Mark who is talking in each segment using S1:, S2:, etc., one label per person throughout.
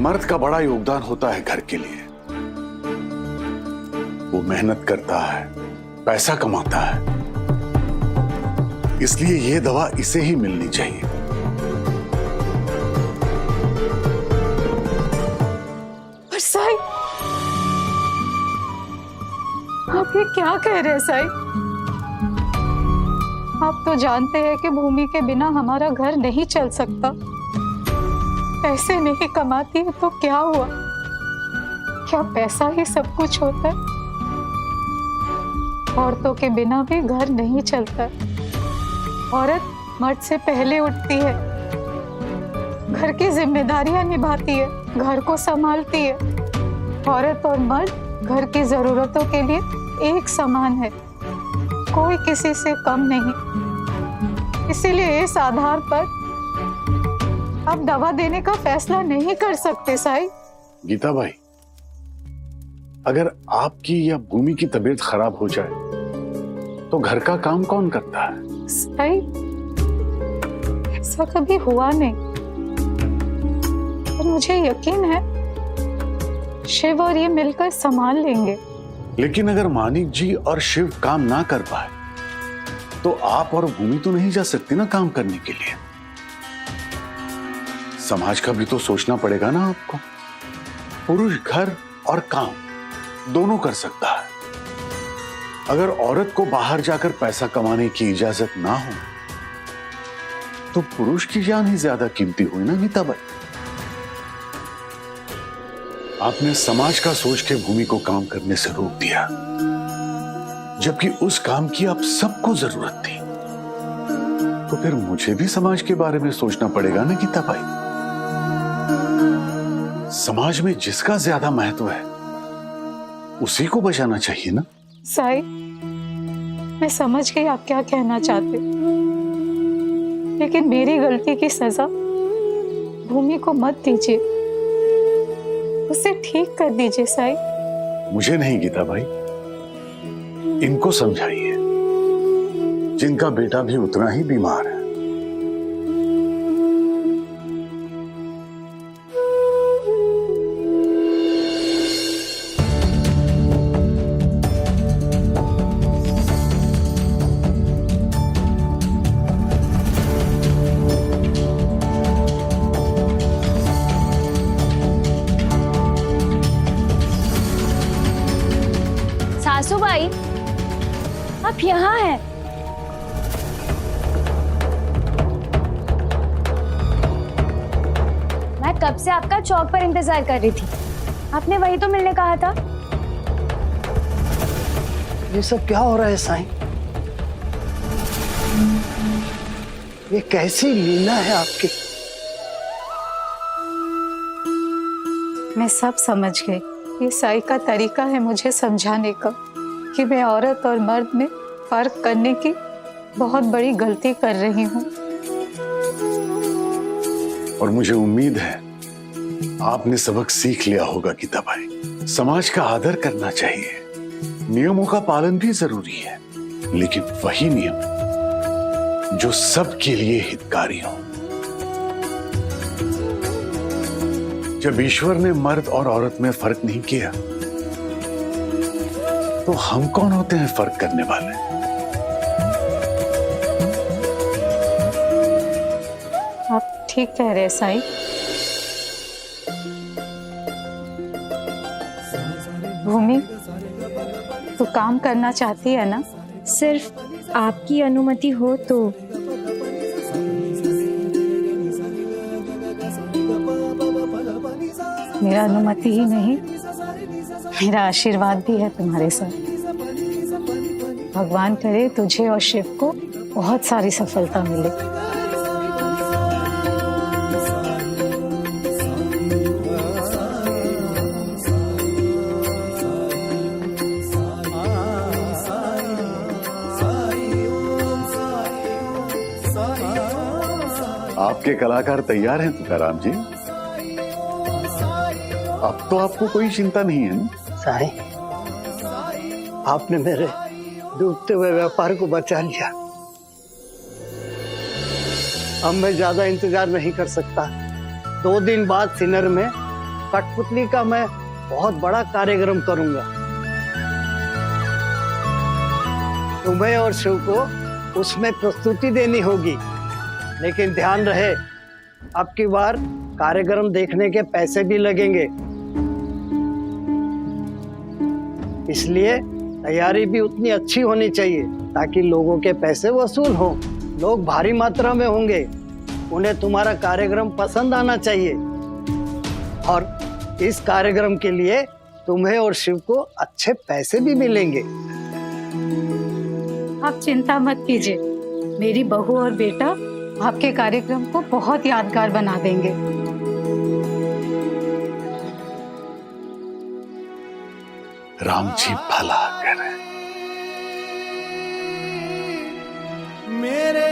S1: मर्द का बड़ा योगदान होता है घर के लिए। वो मेहनत करता है, पैसा कमाता है, इसलिए ये दवा इसे ही मिलनी चाहिए।
S2: पर साई, आप ये क्या कह रहे हैं साई? आप तो जानते हैं कि भूमि के बिना हमारा घर नहीं चल सकता। पैसे नहीं कमाती है तो क्या हुआ? क्या पैसा ही सब कुछ होता है? औरतों के बिना भी घर नहीं चलता। औरत मर्द से पहले उठती है, घर की जिम्मेदारियां निभाती है, घर को संभालती है। औरत और मर्द घर की जरूरतों के लिए एक समान है, कोई किसी से कम नहीं। इसीलिए इस आधार पर आप दवा देने का फैसला नहीं कर सकते साई।
S1: गीता भाई, अगर आपकी या भूमि की तबीयत खराब हो जाए तो घर का काम कौन करता है?
S2: साई, ऐसा कभी हुआ नहीं, पर मुझे यकीन है शिव और ये मिलकर संभाल लेंगे।
S1: लेकिन अगर मानिक जी और शिव काम ना कर पाए तो आप और भूमि तो नहीं जा सकती ना काम करने के लिए। समाज का भी तो सोचना पड़ेगा ना आपको। पुरुष घर और काम दोनों कर सकता है। अगर औरत को बाहर जाकर पैसा कमाने की इजाजत ना हो तो पुरुष की जान ही ज्यादा कीमती हुई ना गीता भाई। आपने समाज का सोच के भूमि को काम करने से रोक दिया, जबकि उस काम की आप सबको जरूरत थी। तो फिर मुझे भी समाज के बारे में सोचना पड़ेगा ना गीता भाई। समाज में जिसका ज्यादा महत्व है उसी को बचाना चाहिए ना।
S2: साई, मैं समझ गई आप क्या कहना चाहते, लेकिन मेरी गलती की सजा भूमि को मत दीजिए, उसे ठीक कर दीजिए साई।
S1: मुझे नहीं गीता भाई, इनको समझाइए, जिनका बेटा भी उतना ही बीमार है।
S3: सासूबाई, आप यहाँ हैं? मैं कब से आपका चौक पर इंतजार कर रही थी। आपने वही तो मिलने कहा था।
S4: ये सब क्या हो रहा है साईं? ये कैसी लीला है आपकी?
S2: मैं सब समझ गई। ये साई का तरीका है मुझे समझाने का कि मैं औरत और मर्द में फर्क करने की बहुत बड़ी गलती कर रही हूँ।
S1: और मुझे उम्मीद है आपने सबक सीख लिया होगा गीता भाई। समाज का आदर करना चाहिए, नियमों का पालन भी जरूरी है, लेकिन वही नियम जो सबके लिए हितकारी हो। जब ईश्वर ने मर्द और औरत में फर्क नहीं किया तो हम कौन होते हैं फर्क करने वाले?
S2: आप ठीक कह रहे हैं साई। भूमि, तू काम करना चाहती है ना?
S3: सिर्फ आपकी अनुमति हो तो।
S2: मेरा अनुमति ही नहीं, मेरा आशीर्वाद भी है तुम्हारे साथ। भगवान करे तुझे और शिव को बहुत सारी सफलता मिले।
S1: आपके कलाकार तैयार हैं तुकाराम जी। अब तो आपको कोई चिंता नहीं है ना?
S4: साईं, आपने मेरे डूबते हुए व्यापार को बचा लिया। अब मैं ज्यादा इंतजार नहीं कर सकता। 2 दिन बाद सिनर में कठपुतली का मैं बहुत बड़ा कार्यक्रम करूंगा। तुम्हें और शिव को उसमें प्रस्तुति देनी होगी, लेकिन ध्यान रहे अब की बार कार्यक्रम देखने के पैसे भी लगेंगे, इसलिए तैयारी भी उतनी अच्छी होनी चाहिए ताकि लोगों के पैसे वसूल हो। लोग भारी मात्रा में होंगे, उन्हें तुम्हारा कार्यक्रम पसंद आना चाहिए और इस कार्यक्रम के लिए तुम्हें और शिव को अच्छे पैसे भी मिलेंगे।
S2: आप चिंता मत कीजिए, मेरी बहू और बेटा आपके कार्यक्रम को बहुत यादगार बना देंगे।
S1: राम जी भला करे।
S5: मेरे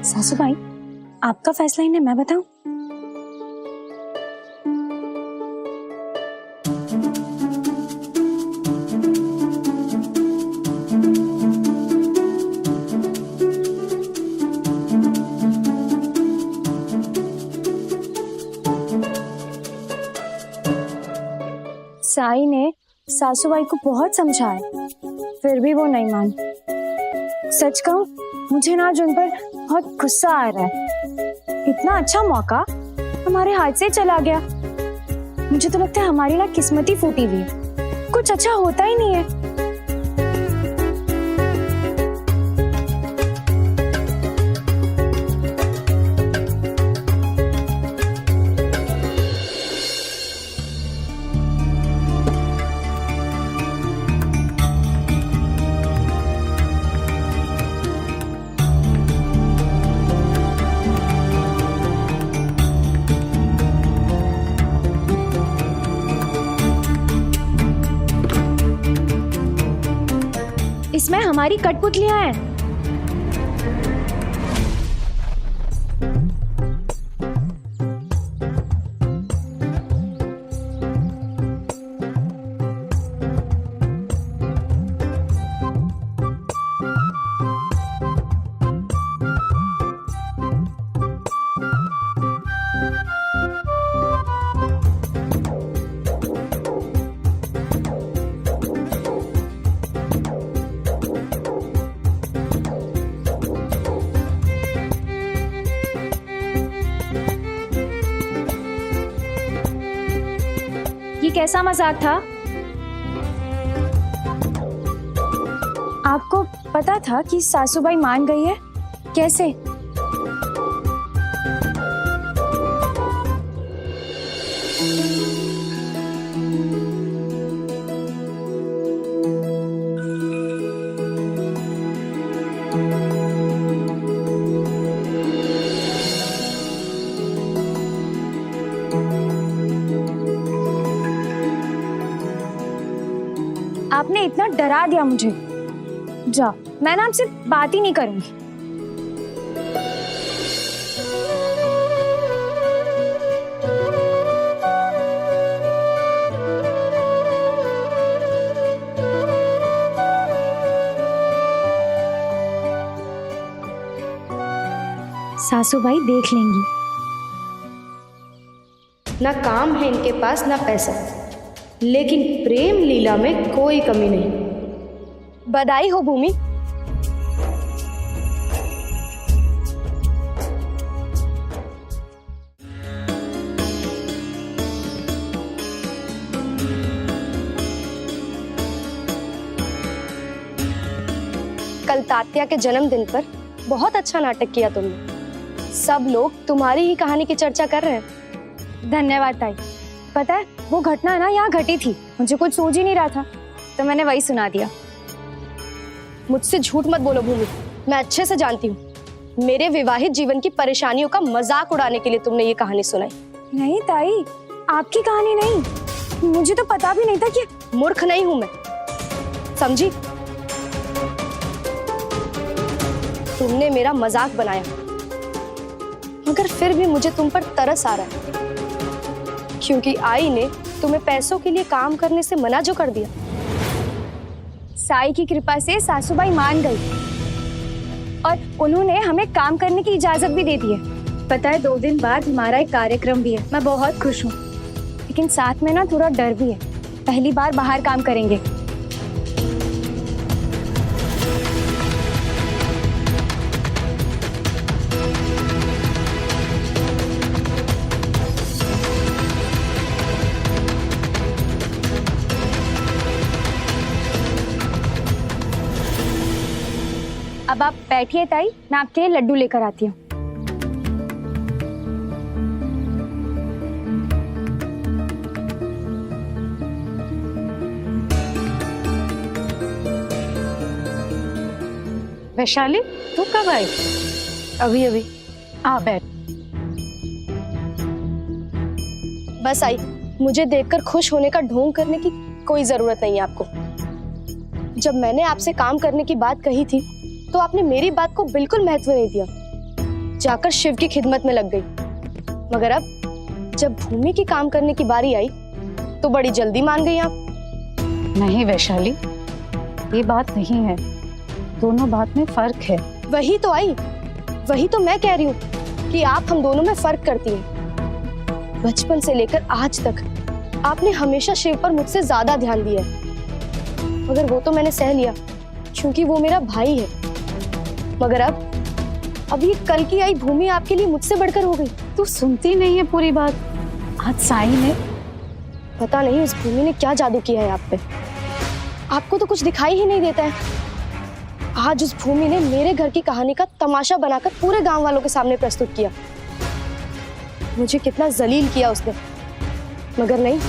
S3: सासू भाई, आपका फैसला इन्हें मैं बताऊं? साई ने सासू भाई को बहुत समझाया, फिर भी वो नहीं मानी। सच कहूं, मुझे ना आज उन पर बहुत गुस्सा आ रहा है। इतना अच्छा मौका हमारे हाथ से चला गया। मुझे तो लगता है हमारी ना किस्मत ही फूटी हुई है, कुछ अच्छा होता ही नहीं है। इसमें हमारी कठपुतलियां हैं। ये कैसा मजाक था? आपको पता था कि सासूबाई मान गई है? कैसे? आपने इतना डरा दिया मुझे। जाओ, मैं ना आपसे बात ही नहीं करूंगी। सासू भाई देख लेंगी।
S6: ना काम है इनके पास ना पैसा, लेकिन प्रेम लीला में कोई कमी नहीं।
S3: बधाई हो भूमि।
S6: कल तात्या के जन्मदिन पर बहुत अच्छा नाटक किया तुमने। सब लोग तुम्हारी ही कहानी की चर्चा कर रहे हैं।
S3: धन्यवाद ताई। पता है, वो घटना ना यहाँ घटी थी, मुझे कुछ सूझ ही नहीं रहा था, तो मैंने वही सुना दिया।
S6: मुझसे झूठ मत बोलो भूमि, मैं अच्छे से जानती हूँ। मेरे विवाहित जीवन की परेशानियों का मजाक उड़ाने के लिए तुमने ये कहानी सुनाई।
S3: नहीं ताई, आपकी कहानी नहीं। मुझे तो पता भी नहीं था कि
S6: मूर्ख नहीं हूं मैं, समझी? तुमने मेरा मजाक बनाया, मगर फिर भी मुझे तुम पर तरस आ रहा है। क्योंकि आई ने तुम्हें पैसों के लिए काम करने से मना जो कर दिया।
S3: साई की कृपा से सासूबाई मान गई और उन्होंने हमें काम करने की इजाजत भी दे दी है। पता है 2 दिन बाद हमारा एक कार्यक्रम भी है, मैं बहुत खुश हूँ, लेकिन साथ में ना थोड़ा डर भी है। पहली बार बाहर काम करेंगे। अब आप बैठिए ताई, मैं आपके लिए लड्डू लेकर आती हूँ।
S2: वैशाली, तू कब आई?
S6: अभी अभी
S2: आ बैठ।
S6: बस आई। मुझे देखकर खुश होने का ढोंग करने की कोई जरूरत नहीं है आपको। जब मैंने आपसे काम करने की बात कही थी तो आपने मेरी बात को बिल्कुल महत्व नहीं दिया, जाकर शिव की खिदमत में लग गई। मगर अब जब भूमि की काम करने की बारी आई तो बड़ी जल्दी मान गई आप।
S2: नहीं वैशाली, ये बात नहीं है, दोनों बात में फर्क है।
S6: वही तो आई, वही तो मैं कह रही हूँ कि आप हम दोनों में फर्क करती हैं। बचपन से लेकर आज तक आपने हमेशा शिव पर मुझसे ज्यादा ध्यान दिया है, मगर वो तो मैंने सह लिया क्योंकि वो मेरा भाई है। मगर अब ये कल की आई भूमि आपके लिए मुझसे बढ़कर हो गई।
S2: तू सुनती नहीं है पूरी बात। आज साई ने,
S6: पता नहीं उस भूमि ने क्या जादू किया है आप पे, आपको तो कुछ दिखाई ही नहीं देता है। आज उस भूमि ने मेरे घर की कहानी का तमाशा बनाकर पूरे गांव वालों के सामने प्रस्तुत किया। मुझे कितना जलील किया उसने, मगर नहीं,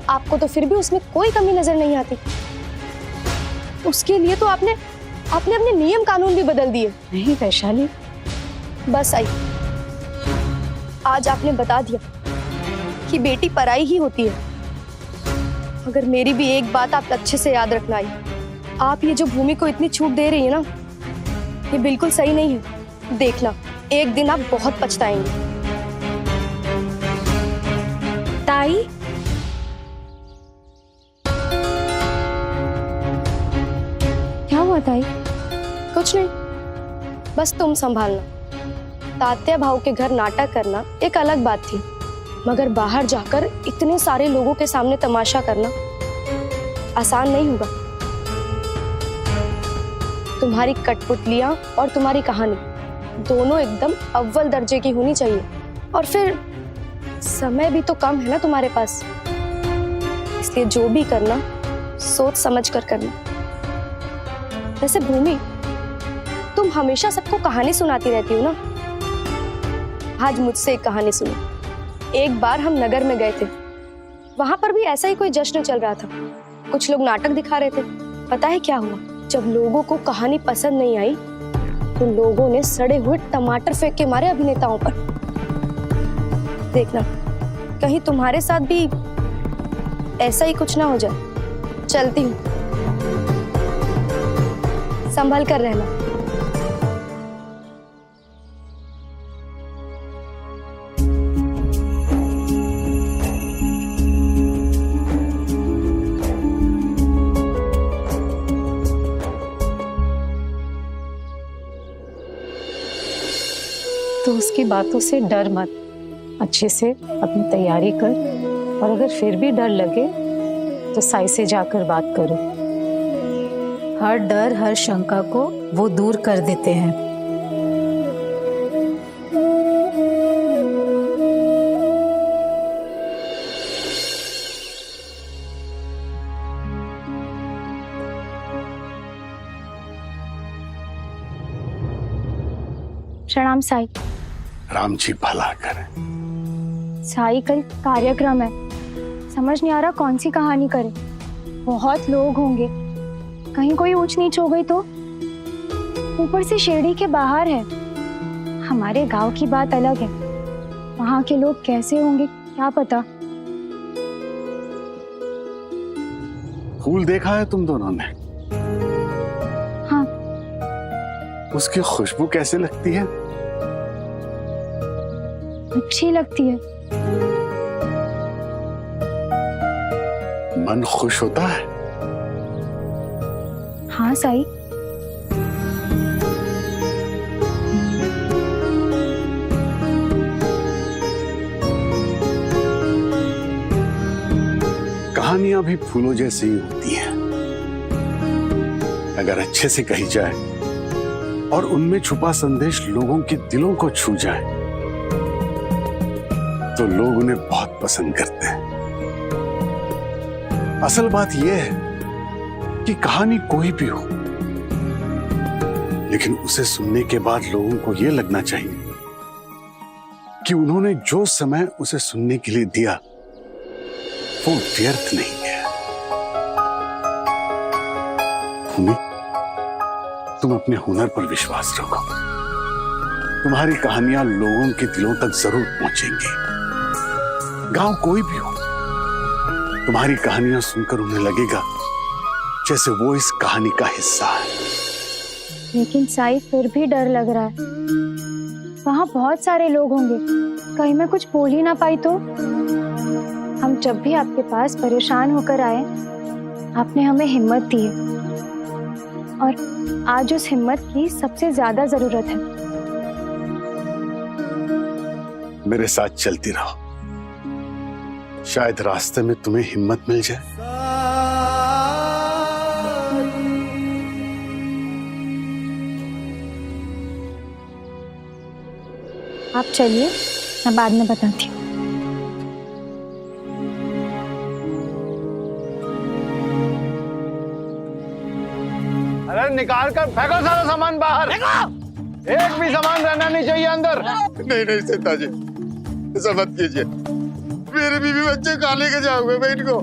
S6: आपको तो फिर भी उसमें कोई कमी नजर नहीं आती। उसके लिए तो आपने अपने नियम कानून भी बदल दिए।
S2: नहीं वैशाली,
S6: बस आई, आज आपने बता दिया कि बेटी पराई ही होती है। मगर मेरी भी एक बात आप अच्छे से याद रखना आई, आप ये जो भूमि को इतनी छूट दे रही है ना, ये बिल्कुल सही नहीं है। देखना, एक दिन आप बहुत पछताएंगे।
S3: ताई, क्या हुआ ताई?
S6: कुछ नहीं, बस तुम संभालना। तात्या भाव के घर नाटक करना एक अलग बात थी, मगर बाहर जाकर इतने सारे लोगों के सामने तमाशा करना आसान नहीं होगा। तुम्हारी कठपुतलियां और तुम्हारी कहानी दोनों एकदम अव्वल दर्जे की होनी चाहिए। और फिर समय भी तो कम है ना तुम्हारे पास, इसलिए जो भी करना सोच समझ कर करना। वैसे भूमि, तुम हमेशा सबको कहानी सुनाती रहती हो ना, आज मुझसे एक कहानी सुनो। एक बार हम नगर में गए थे, वहां पर भी ऐसा ही कोई जश्न चल रहा था। कुछ लोग नाटक दिखा रहे थे। पता है क्या हुआ? जब लोगों को कहानी पसंद नहीं आई तो लोगों ने सड़े हुए टमाटर फेंक के मारे अभिनेताओं पर। देखना, कहीं तुम्हारे साथ भी ऐसा ही कुछ ना हो जाए। चलती हूँ, संभल कर रहना।
S2: तो उसकी बातों से डर मत, अच्छे से अपनी तैयारी कर, और अगर फिर भी डर लगे तो साई से जाकर बात करो। हर डर, हर शंका को वो दूर कर देते हैं।
S3: प्रणाम साई।
S1: राम जी भला करे।
S3: साई, कल कार्यक्रम है, समझ नहीं आ रहा कौन सी कहानी करें। बहुत लोग होंगे, कहीं कोई ऊंच नीच हो गई तो। ऊपर से शिरडी के बाहर है, हमारे गांव की बात अलग है, वहां के लोग कैसे होंगे क्या पता।
S1: फूल देखा है तुम दोनों ने?
S3: हाँ।
S1: उसकी खुशबू कैसे लगती है?
S3: अच्छी लगती है,
S1: मन खुश होता है।
S3: हाँ साई।
S1: कहानियां भी फूलों जैसी ही होती हैं। अगर अच्छे से कही जाए और उनमें छुपा संदेश लोगों के दिलों को छू जाए तो लोग उन्हें बहुत पसंद करते हैं। असल बात यह है कि कहानी कोई भी हो, लेकिन उसे सुनने के बाद लोगों को यह लगना चाहिए कि उन्होंने जो समय उसे सुनने के लिए दिया वो व्यर्थ नहीं है। भूमि, तुम अपने हुनर पर विश्वास रखो। तुम्हारी कहानियां लोगों के दिलों तक जरूर पहुंचेंगी। गांव कोई भी हो, तुम्हारी कहानियां सुनकर उन्हें लगेगा जैसे वो इस कहानी का हिस्सा है।
S3: लेकिन साई फिर भी डर लग रहा है। वहाँ बहुत सारे लोग होंगे, कहीं मैं कुछ बोल ही ना पाई तो। हम जब भी आपके पास परेशान होकर आए, आपने हमें हिम्मत दी है और आज उस हिम्मत की सबसे ज्यादा जरूरत है।
S1: मेरे साथ चलती रहो, शायद रास्ते में तुम्हें हिम्मत मिल जाए।
S3: आप चलिए, मैं बाद में बताती हूँ।
S5: अरे निकाल कर फेंको सारा सामान बाहर। एक भी सामान रहना नहीं चाहिए अंदर।
S7: नहीं नहीं सीता जी, ऐसा मत कीजिए। मेरे बीवी बच्चे कहाँ लेके जाओगे मैं इनको?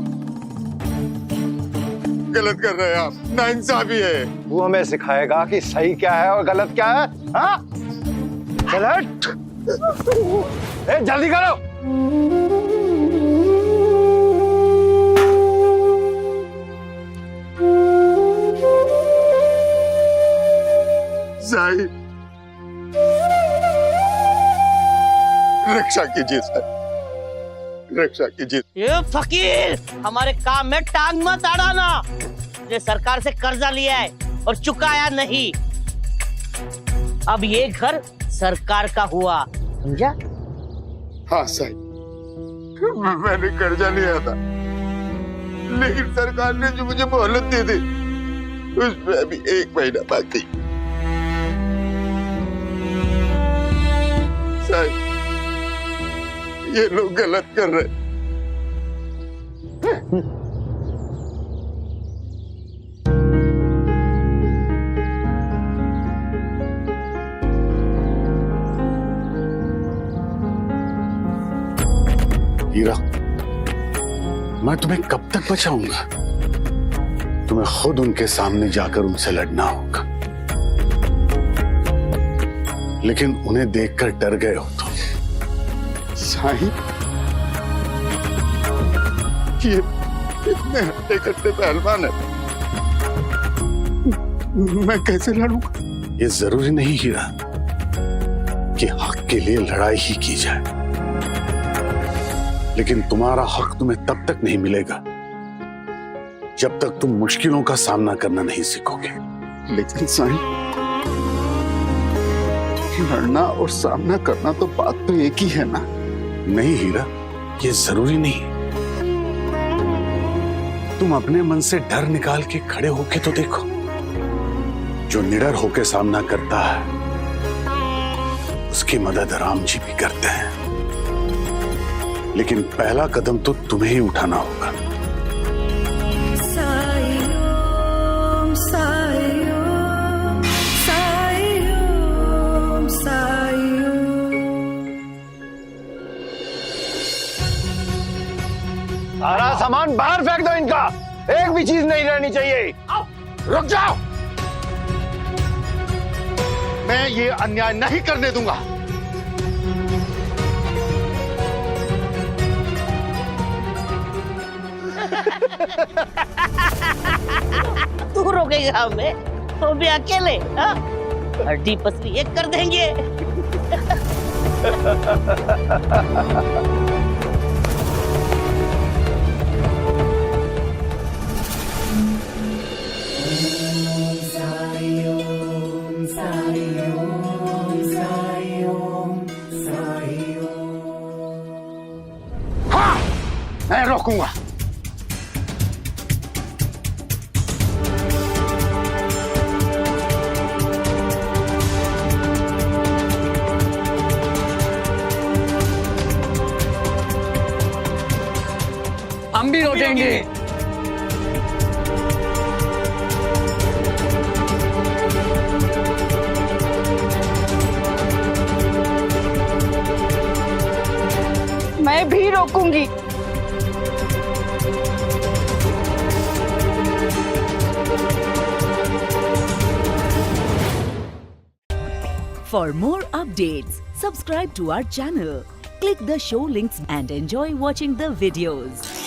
S7: गलत कर रहे हैं आप, नाइंसाफी है।
S5: वो हमें सिखाएगा कि सही क्या है और गलत क्या है। हाँ? चल हट। जल्दी करो।
S7: साई, रक्षा कीजिए सर, रक्षा कीजिए।
S8: ये फकीर, हमारे काम में टांग मत अड़ाना। ये सरकार से कर्जा लिया है और चुकाया नहीं। अब ये घर सरकार का हुआ, समझा?
S7: हाँ साई, मैंने कर्जा लिया था, लेकिन सरकार ने जो मुझे मोहलत दी थी उसमें अभी 1 महीना बाकी। साई, ये लोग गलत कर रहे।
S1: हीरा, मैं तुम्हें कब तक बचाऊंगा? तुम्हें खुद उनके सामने जाकर उनसे लड़ना होगा। लेकिन उन्हें देखकर डर गए हो तुम।
S7: साई, ये इतने हट्टे-कट्टे पहलवान है, मैं कैसे लड़ूंगा?
S1: ये जरूरी नहीं हीरा कि हक के लिए लड़ाई ही की जाए, लेकिन तुम्हारा हक तुम्हें तब तक नहीं मिलेगा जब तक तुम मुश्किलों का सामना करना नहीं सीखोगे।
S7: लेकिन साई, लड़ना और सामना करना तो बात तो एक ही है ना?
S1: नहीं हीरा, ये जरूरी नहीं। तुम अपने मन से डर निकाल के खड़े होके तो देखो। जो निडर होके सामना करता है उसकी मदद राम जी भी करते हैं, लेकिन पहला कदम तो तुम्हें ही उठाना होगा।
S5: सारा सामान बाहर फेंक दो इनका। एक भी चीज नहीं रहनी चाहिए। रुक जाओ।
S7: मैं ये अन्याय नहीं करने दूंगा।
S8: तू रोकेगा हमें? तो भी अकेले? हाँ? हड्डी पसली एक कर देंगे।
S9: रोकेंगे।
S2: मैं भी रोकूंगी।
S10: For more updates, subscribe to our channel, click the show links and enjoy watching the videos.